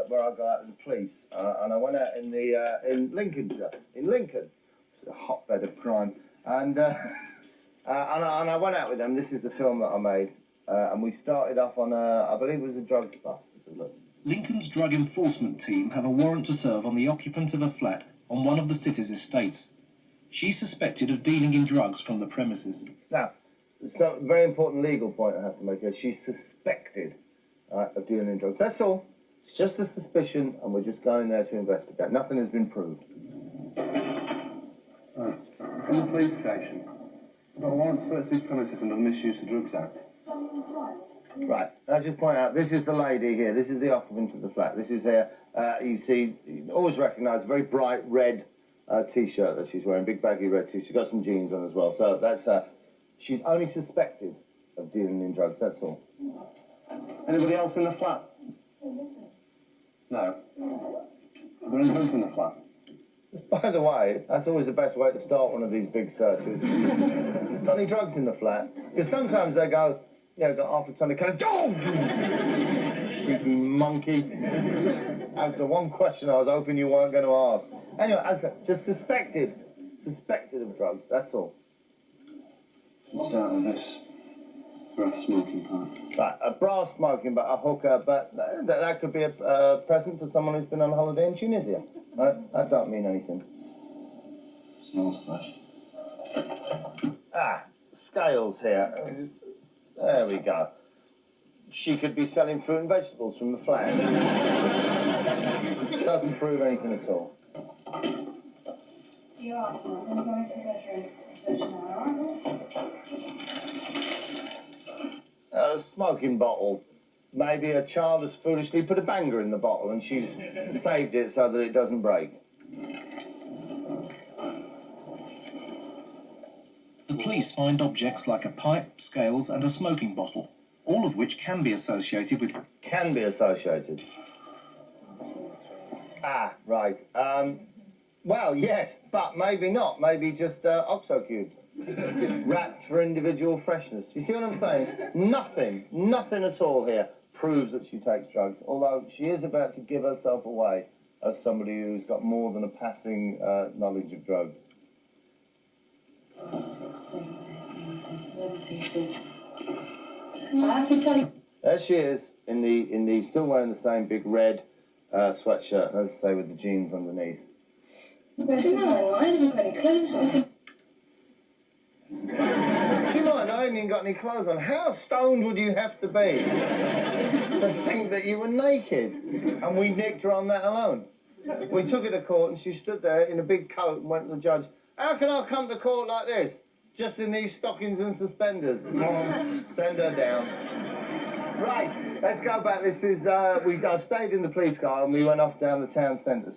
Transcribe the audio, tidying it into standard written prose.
where I got out with the police, and I went out in Lincolnshire, in Lincoln, which is a hotbed of crime, and I went out with them. This is the film that I made, and we started off on I believe it was a drugs bust. So look. Lincoln's drug enforcement team have a warrant to serve on the occupant of a flat on one of the city's estates. She's suspected of dealing in drugs from the premises. Now, so very important legal point I have to make here. She's suspected of dealing in drugs. That's all. It's just a suspicion, and we're just going there to investigate. Nothing has been proved. From the police station. I've got a warrant to search these premises under the Misuse of Drugs Act. Right. I'll just point out, this is the lady here. This is the occupant of the flat. This is her. You see, you always recognise a very bright red T-shirt that she's wearing, big baggy red T-shirt. She's got some jeans on as well. So that's she's only suspected of dealing in drugs. That's all. Anybody else in the flat? No. Are there any drugs in the flat? By the way, that's always the best way to start one of these big searches. Got any drugs in the flat? Because sometimes they go, yeah, got half a ton of kind of dog. Cheeky monkey. That's the one question I was hoping you weren't going to ask. Anyway, as I said, just suspected of drugs. That's all. Let's start with this. Brass smoking part. Right, a brass smoking, but a hooker, but that could be a present for someone who's been on holiday in Tunisia. Right? That don't mean anything. Smells fresh. Ah, scales here. There we go. She could be selling fruit and vegetables from the flat. Doesn't prove anything at all. You're awesome. I'm going to the bedroom. Search now, aren't A smoking bottle. Maybe a child has foolishly put a banger in the bottle and she's saved it so that it doesn't break. The police find objects like a pipe, scales and a smoking bottle, all of which can be associated with... Can be associated. Ah, right. Well, yes, but maybe not. Maybe just OXO cubes. Wrapped for individual freshness. You see what I'm saying? Nothing at all here proves that she takes drugs, although she is about to give herself away as somebody who's got more than a passing knowledge of drugs. I have to tell you. There she is, in the still wearing the same big red sweatshirt, as I say, with the jeans underneath. No, I haven't got any clothes. She might not even got any clothes on. How stoned would you have to be to think that you were naked? And we nicked her on that alone. We took her to court and she stood there in a big coat and went to the judge. How can I come to court like this? Just in these stockings and suspenders. Send her down. Right, let's go back. This is, I stayed in the police car and we went off down the town centre.